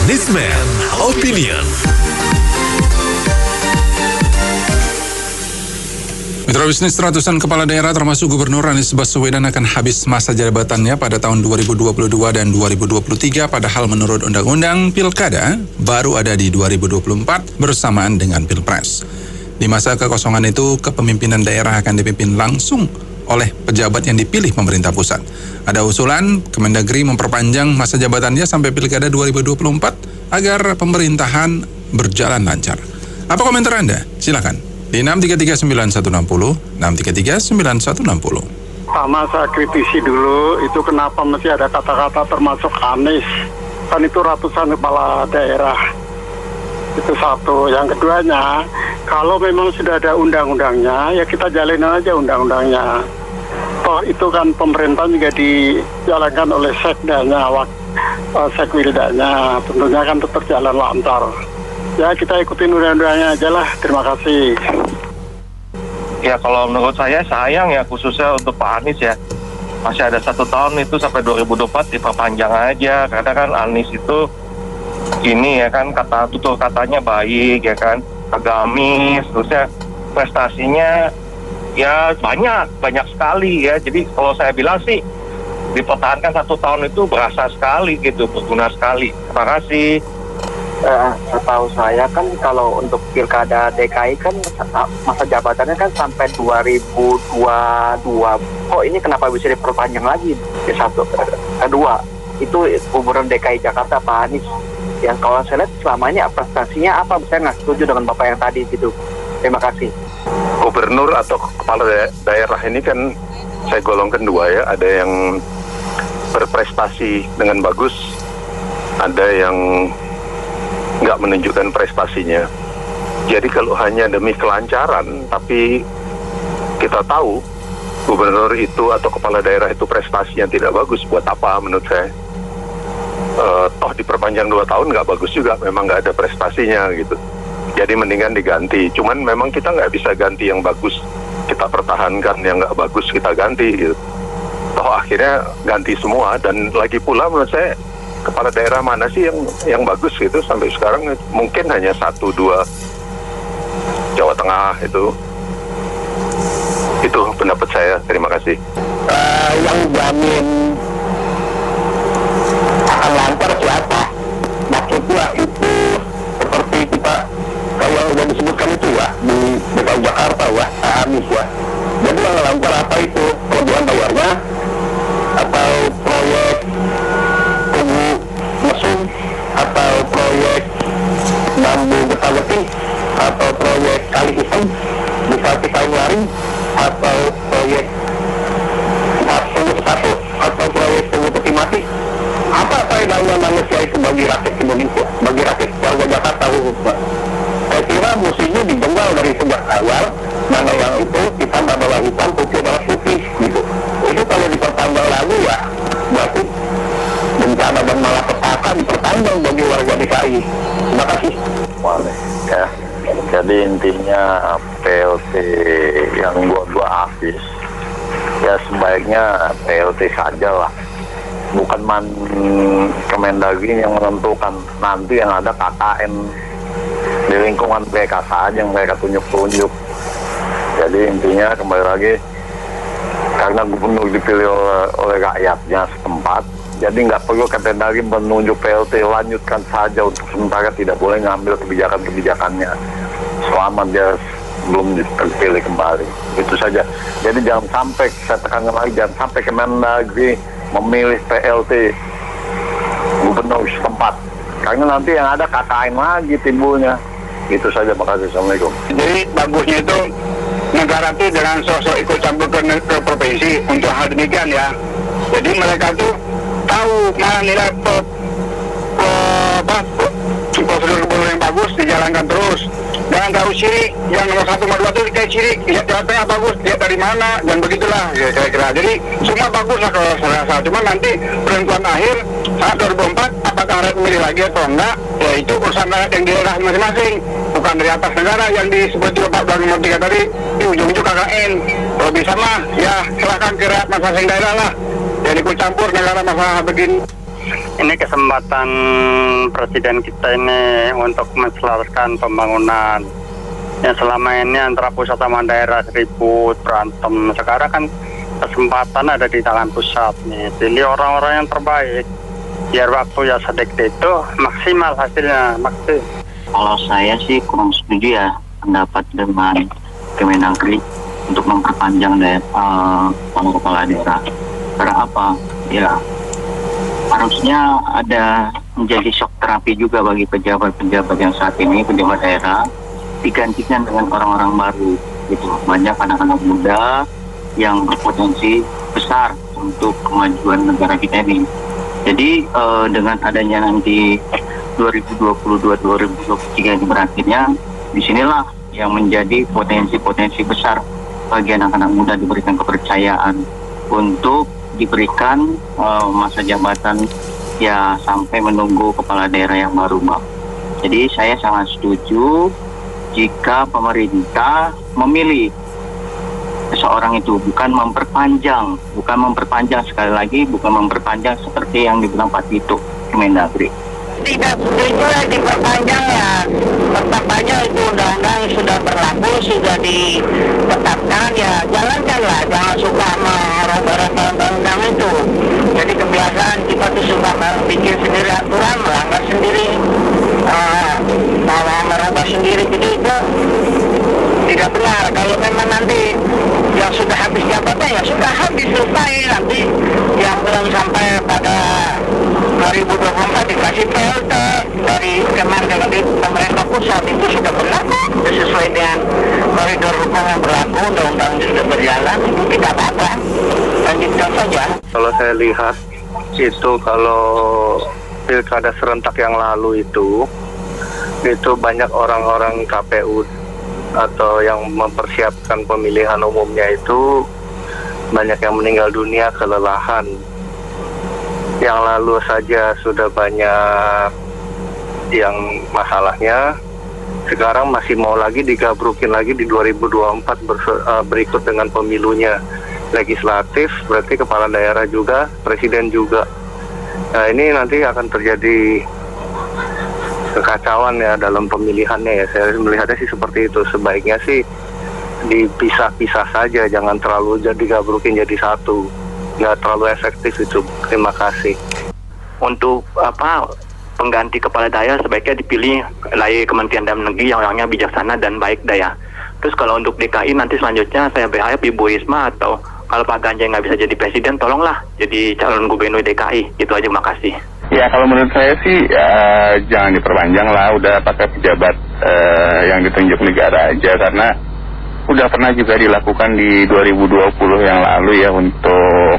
Newsman Opinion. Mitra bisnis, ratusan kepala daerah termasuk Gubernur Anies Baswedan akan habis masa jabatannya pada tahun 2022 dan 2023, padahal menurut Undang-Undang Pilkada baru ada di 2024 bersamaan dengan Pilpres. Di masa kekosongan itu, kepemimpinan daerah akan dipimpin langsung oleh pejabat yang dipilih pemerintah pusat. Ada usulan Kemendagri memperpanjang masa jabatannya sampai Pilkada 2024 agar pemerintahan berjalan lancar. Apa komentar Anda? Silakan di 6339160, 6339160. Sama saya kritisi dulu, itu kenapa masih ada kata-kata termasuk Anies. Kan itu ratusan kepala daerah. Itu satu. Yang keduanya, kalau memang sudah ada undang-undangnya, ya kita jalanin aja undang-undangnya. Toh itu kan pemerintah juga dijalankan oleh sekdanya, sekwildanya. Tentunya kan tetap jalan lancar. Ya kita ikutin undang-undangnya aja lah. Terima kasih. Ya kalau menurut saya sayang ya, khususnya untuk Pak Anies ya. Masih ada 1 tahun itu sampai 2024 diperpanjang aja. Karena kan Anies itu ini ya kan, tutur katanya baik ya kan, agamis, terusnya prestasinya ya banyak sekali ya. Jadi kalau saya bilang sih dipertahankan 1 tahun itu berasa sekali gitu, berguna sekali. Terima kasih. Setahu saya kan kalau untuk Pilkada DKI kan masa jabatannya kan sampai 2022. Kok ini kenapa bisa diperpanjang lagi? Kedua, itu Gubernur DKI Jakarta Pak Anies. Yang kalau saya lihat selama ini prestasinya apa? Saya nggak setuju dengan Bapak yang tadi gitu. Terima kasih. Gubernur atau kepala daerah ini kan saya golongkan 2 ya. Ada yang berprestasi dengan bagus, ada yang nggak menunjukkan prestasinya. Jadi kalau hanya demi kelancaran, tapi kita tahu gubernur itu atau kepala daerah itu prestasinya tidak bagus, buat apa menurut saya? Toh diperpanjang 2 tahun nggak bagus juga, memang nggak ada prestasinya gitu. Jadi mendingan diganti. Cuman memang kita nggak bisa ganti yang bagus kita pertahankan, yang nggak bagus kita ganti gitu. Toh akhirnya ganti semua. Dan lagi pula menurut saya kepala daerah mana sih yang bagus gitu sampai sekarang? Mungkin hanya 1-2 Jawa Tengah itu pendapat saya. Terima kasih. Yang jamin akan lancar siapa? Maksudnya itu seperti kita kalau udah disebutkan itu ya di DKI Jakarta ya, Anies ya. Jadi yang lancar apa itu? Pelabuhan bayarnya atau proyek Tugu Mesum atau proyek Bambu Betawi atau proyek Kali Hitam di Kaliwaring atau proyek satu atau proyek Tugu Peti Mati. Apa faedahnya manusia itu bagi rakyat Indonesia, bagi rakyat warga Jakarta khususnya? Saya kira musuhnya dibengal dari sejak awal, mana yang itu hitam adalah hitam, putih adalah putih gitu. Itu kalau dipertanggal lalu ya berarti bencana dan malapetaka dipertanggal bagi warga DKI. Terima kasih. Boleh ya. Jadi intinya PLT yang gua habis ya sebaiknya PLT saja lah. Bukan Kemendagri yang menentukan, nanti yang ada KKN di lingkungan mereka saja yang mereka tunjuk-tunjuk. Jadi intinya kembali lagi, karena gubernur dipilih oleh rakyatnya setempat, jadi nggak perlu Kemendagri menunjuk PLT, lanjutkan saja untuk sementara, tidak boleh ngambil kebijakan-kebijakannya selama dia belum terpilih kembali. Itu saja. Jadi jangan sampai, saya tekankan lagi, jangan sampai Kemendagri memilih PLT gubernur setempat, karena nanti yang ada KKN lagi timbulnya. Itu saja. Makasih. Assalamualaikum. Jadi bagusnya itu negara itu dengan sosok ikut campur ke provinsi untuk hal demikian ya. Jadi mereka tuh tahu mana nilai prosedur gubernur yang bagus dijalankan terus. Jangan tahu sirik, yang nomor 1 nomor 2 itu kayak sirik, lihat Jawa Tengah bagus, lihat dari mana, dan begitulah ya, kira-kira. Jadi semua bagus lah kalau saya rasa. Cuma nanti penentuan akhir saat 2024 apakah rakyat memilih lagi atau enggak, ya itu urusan rakyat yang di daerah masing-masing, bukan dari atas negara yang disebut juga Pak Bang nomor 3 tadi di ujung-ujung KKN. Kalau bisa mah ya silakan ke rakyat masing-masing daerah lah, jadi ikut campur negara masalah begini. Ini kesempatan presiden kita ini untuk menselaraskan pembangunan. Yang selama ini antara pusat sama daerah ribut, berantem. Sekarang kan kesempatan ada di tangan pusat nih. Pilih orang-orang yang terbaik. Biar waktu ya sedikit itu maksimal hasilnya. Kalau saya sih kurang setuju ya pendapat dengan Kemendagri untuk memperpanjang kepala daerah. Karena apa? Ya harusnya ada menjadi shock terapi juga bagi pejabat-pejabat yang saat ini, pejabat daerah, digantikan dengan orang-orang baru gitu. Banyak anak-anak muda yang berpotensi besar untuk kemajuan negara kita ini. Jadi dengan adanya nanti 2022-2023 ini berakhirnya, disinilah yang menjadi potensi-potensi besar bagi anak-anak muda diberikan kepercayaan untuk diberikan masa jabatan ya sampai menunggu kepala daerah yang baru, Mbak. Jadi saya sangat setuju jika pemerintah memilih seseorang itu, bukan memperpanjang sekali lagi, bukan memperpanjang seperti yang dibilang Pak Tito Kemendagri. Tidak setuju diperpanjang ya. Pertamanya itu undang-undang sudah berlaku, sudah ditetapkan ya, jalankanlah, jangan suka merubah undang-undang itu. Jadi kebiasaan kita tuh suka bikin sendiri aturan, melanggar sendiri, merubah sendiri, jadi itu tidak benar. Kalau memang nanti yang sudah habis jabatan ya sudah habis, selesai. Nanti yang belum sampai pada 2024 dikasih PLT dari Kemendagri, pemerintah pusat itu sudah berlaku sesuai dengan koridor hukum yang berlaku, undang-undang sudah berjalan, itu tidak apa-apa, lanjutkan saja. Kalau saya lihat itu, kalau pilkada serentak yang lalu itu banyak orang-orang KPU atau yang mempersiapkan pemilihan umumnya itu banyak yang meninggal dunia kelelahan. Yang lalu saja sudah banyak yang masalahnya, sekarang masih mau lagi digabrukin lagi di 2024 berikut dengan pemilunya. Legislatif berarti kepala daerah juga, presiden juga. Nah ini nanti akan terjadi kekacauan ya dalam pemilihannya ya. Saya melihatnya sih seperti itu. Sebaiknya sih dipisah-pisah saja, jangan terlalu digabrukin jadi satu. Nggak terlalu efektif itu. Terima kasih. Untuk pengganti kepala daerah sebaiknya dipilih dari Kementerian Dalam Negeri yang orangnya bijaksana dan baik daya. Terus kalau untuk DKI nanti selanjutnya saya berharap Ibu Risma atau kalau Pak Ganjar nggak bisa jadi presiden, tolonglah jadi calon gubernur DKI. Itu aja, makasih. Ya kalau menurut saya sih jangan diperpanjang lah, udah pakai pejabat yang ditunjuk negara aja, karena udah pernah juga dilakukan di 2020 yang lalu ya, untuk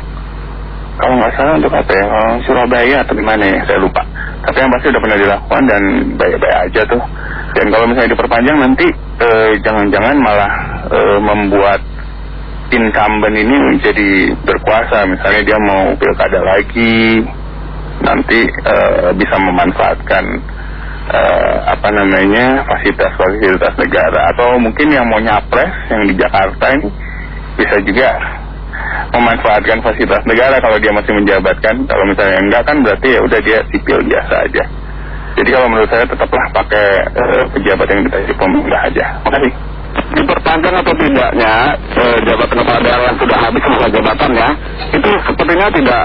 kalau nggak salah untuk apa ya, Surabaya atau gimana ya, saya lupa. Tapi yang pasti udah pernah dilakukan dan baik-baik aja tuh. Dan kalau misalnya diperpanjang nanti jangan-jangan malah membuat incumbent ini menjadi berkuasa. Misalnya dia mau pilkada lagi, nanti bisa memanfaatkan fasilitas negara, atau mungkin yang mau nyapres yang di Jakarta ini bisa juga memanfaatkan fasilitas negara kalau dia masih menjabatkan. Kalau misalnya enggak kan berarti ya udah dia sipil biasa aja. Jadi kalau menurut saya tetaplah pakai pejabat yang dikasih pemerintah aja. Makasih. Diperpanjang atau tidaknya jabatan kepala daerah yang sudah habis masa jabatannya itu sepertinya tidak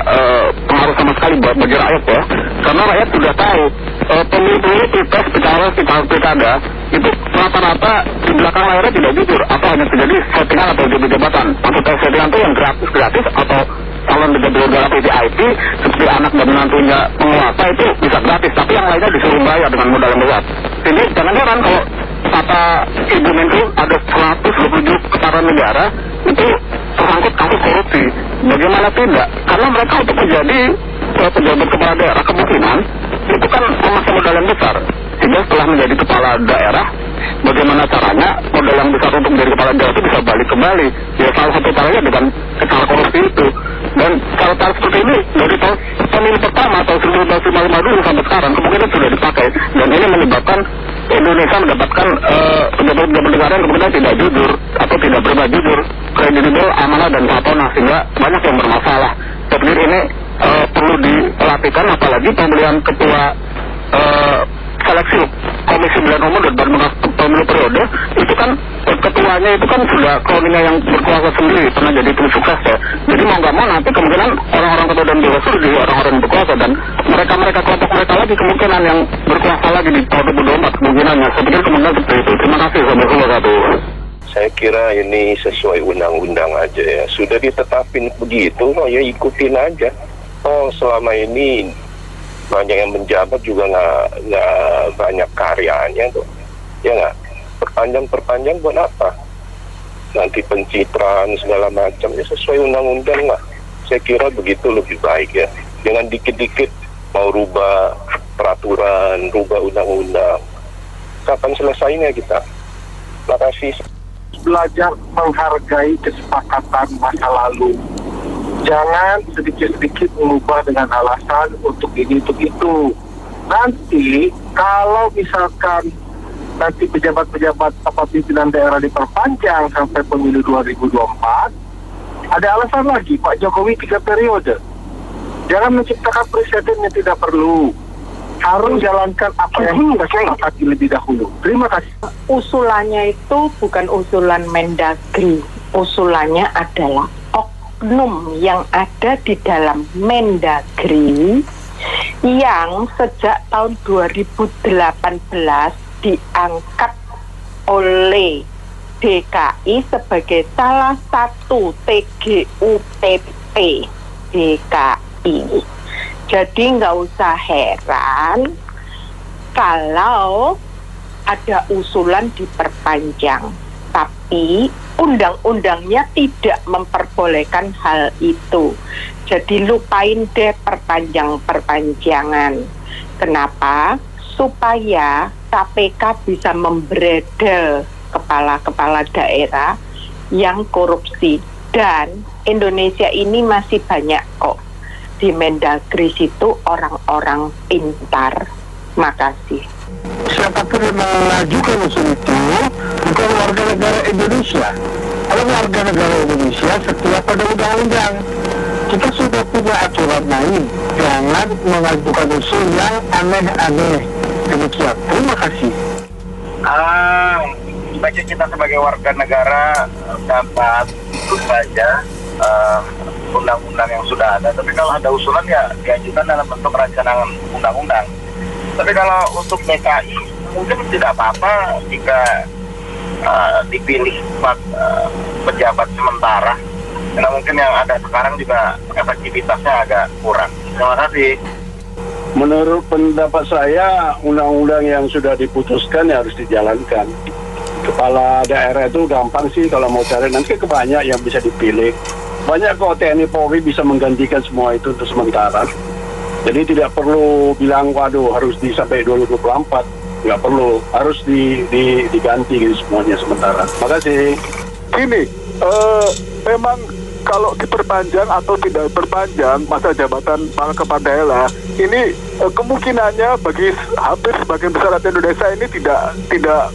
pengaruh sama sekali bagi rakyat ya, karena rakyat sudah tahu pemilih pilpres, pilkada itu rata-rata di belakang layarnya tidak jujur atau hanya terjadi settingan atau jabatan. Maksudnya settingan itu yang gratis atau calon negara VIP seperti anak dan menantunya penguasa itu bisa gratis, tapi yang lainnya disuruh bayar dengan modal yang besar. Jadi jangan heran kalau kata Ibu Menko ada 127 kepala negara itu tersangkut kasus korupsi. Bagaimana tidak? Karena mereka untuk menjadi pejabat kepala daerah kemungkinan itu kan memakai modal yang besar. Sehingga setelah menjadi kepala daerah, bagaimana caranya modal yang besar untuk menjadi kepala daerah itu bisa balik kembali? Ya salah satu caranya dengan cara korupsi itu. Dan cara-cara seperti ini dari tahun pemilu pertama tahun 1955 dulu sampai sekarang kemungkinan sudah dipakai, dan ini menyebabkan Indonesia mendapatkan pejabat-pejabat negara yang kemudian tidak jujur atau tidak berbeda jujur, kredibel, amanah dan patona, sehingga banyak yang bermasalah. Saya pikir ini perlu diperhatikan, apalagi pemilihan ketua seleksi Komisi Pemilihan Umum dan pemilu periode itu kan ketuanya itu kan sudah koloninya yang berkuasa sendiri, pernah jadi tim sukses ya. Jadi mau nggak mau nanti kemungkinan orang-orang ketua dan bawaslu jadi orang-orang yang berkuasa, dan mereka kelompok mereka lagi kemungkinan yang berkuasa lagi di tahun 2024 kemungkinannya. Saya pikir kemungkinan seperti itu. Terima kasih. Saya kira ini sesuai undang-undang aja ya. Sudah ditetapin begitu, ya ikutin aja. Oh, selama ini banyak yang menjabat juga nggak banyak karyanya tuh, ya nggak? Perpanjang buat apa? Nanti pencitraan segala macam, ya sesuai undang-undang lah. Saya kira begitu lebih baik ya. Jangan dikit-dikit mau rubah peraturan, rubah undang-undang. Kapan selesainya kita? Terima kasih. Belajar menghargai kesepakatan masa lalu. Jangan sedikit-sedikit mengubah dengan alasan untuk ini, untuk itu. Nanti kalau misalkan nanti pejabat-pejabat pimpinan daerah diperpanjang sampai pemilu 2024, ada alasan lagi Pak Jokowi 3 periode. Jangan menciptakan presiden yang tidak perlu. Harus jalankan apa yang sudah disepakati lebih dahulu. Terima kasih. Usulannya itu bukan usulan Mendagri. Usulannya adalah oknum yang ada di dalam Mendagri yang sejak tahun 2018 diangkat oleh DKI sebagai salah satu TGUPP DKI. Jadi nggak usah heran kalau ada usulan diperpanjang, tapi undang-undangnya tidak memperbolehkan hal itu. Jadi lupain deh perpanjangan. Kenapa? Supaya KPK bisa membredel kepala-kepala daerah yang korupsi. Dan Indonesia ini masih banyak kok di Mendagri itu orang-orang pintar. Makasih. Siapapun yang mengajukan usul itu bukan warga negara Indonesia. Kalau warga negara Indonesia setiap pada undang-undang. Kita sudah punya aturan lain. Jangan mengajukan usul yang aneh-aneh. Demikian. Terima kasih. Sebaiknya kita sebagai warga negara dapat tentu saja undang-undang yang sudah ada. Tapi kalau ada usulan ya diajukan dalam bentuk rancangan undang-undang. Tapi kalau untuk DKI mungkin tidak apa-apa jika dipilih pejabat sementara. Karena mungkin yang ada sekarang juga efektivitasnya agak kurang. Terima kasih. Menurut pendapat saya, undang-undang yang sudah diputuskan ya harus dijalankan. Kepala daerah itu gampang sih kalau mau cari, nanti kebanyak yang bisa dipilih. Banyak kok TNI Polri bisa menggantikan semua itu untuk sementara. Jadi tidak perlu bilang waduh harus sampai 2024. Nggak perlu, harus diganti gitu semuanya sementara. Makasih. Gini, memang kalau diperpanjang atau tidak diperpanjang masa jabatan para kepala daerah, ini kemungkinannya bagi hampir sebagian besar rakyat Indonesia ini tidak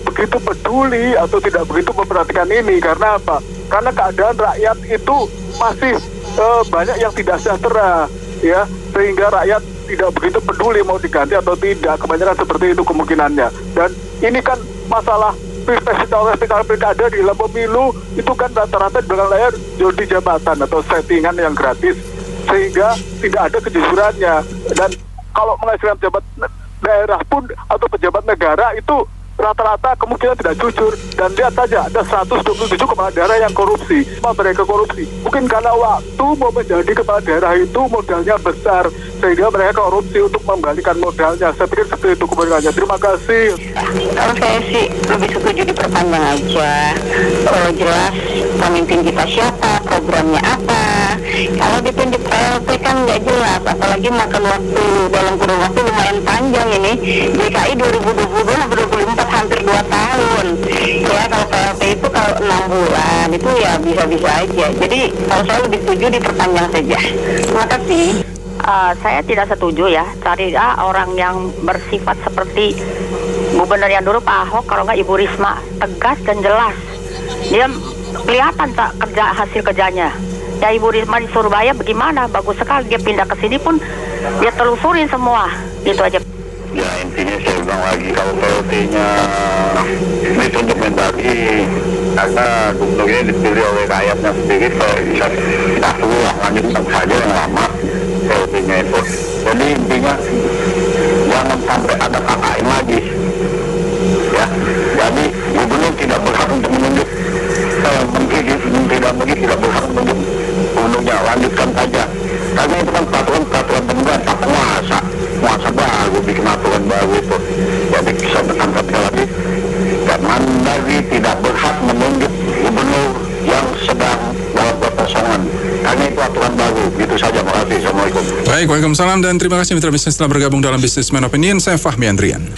begitu peduli atau tidak begitu memperhatikan ini. Karena apa? Karena keadaan rakyat itu masih banyak yang tidak sejahtera, ya, sehingga rakyat tidak begitu peduli mau diganti atau tidak. Kebanyakan seperti itu kemungkinannya. Dan ini kan masalah pilkada di dalam pemilu itu kan rata-rata di belakang layar judi jabatan atau settingan yang gratis, sehingga tidak ada kejujurannya. Dan kalau menghasilkan pejabat daerah pun atau pejabat negara itu rata-rata kemungkinan tidak jujur. Dan lihat saja ada 127 kepala daerah yang korupsi. Mereka korupsi mungkin karena waktu mau menjadi kepala daerah itu modalnya besar, sehingga mereka korupsi untuk membalikan modalnya. Saya pikir seperti itu kebenarannya. Terima kasih. Kalau saya sih lebih setuju diperpanjang aja. Jelas pemimpin kita siapa, programnya apa. Kalau ditunjuk PLT kan nggak jelas, apalagi makan waktu dalam kurun waktu lumayan panjang ini. DKI 2022-2024 hampir 2 tahun. Ya kalau PLT itu kalau 6 bulan itu ya bisa-bisa aja. Jadi kalau saya lebih setuju diperpanjang saja. Terima kasih. Saya tidak setuju ya, cari orang yang bersifat seperti gubernur yang dulu Pak Ahok, kalau nggak Ibu Risma, tegas dan jelas. Dia kelihatan tak hasil kerjanya. Ya Ibu Risma di Surabaya bagaimana? Bagus sekali, dia pindah ke sini pun dia telusurin semua, gitu aja. Ya intinya saya bilang lagi, kalau PLT-nya ini untuk Mendagri, karena gubernur ini dipilih oleh rakyatnya sendiri, bisa kita suruh lanjutkan saja yang lama PLT-nya itu. Jadi intinya jangan sampai ada KKN lagi, ya. Jadi gubernur tidak berhak untuk menunjuk menteri dalam negeri, tidak berhak menunjuk gubernurnya, lanjutkan saja. Karena itu kan peraturan pemerintah penguasa baru, bikin aturan baru itu. Jadi bisa berkata lagi, Mendagri tidak berhak menunjuk gubernur yang sedang dalam kekosongan. Karena itu aturan baru. Itu saja, makasih. Assalamualaikum. Baik, waalaikumsalam dan terima kasih mitra bisnis telah bergabung dalam Businessman Opinion. Saya Fahmi Andrian.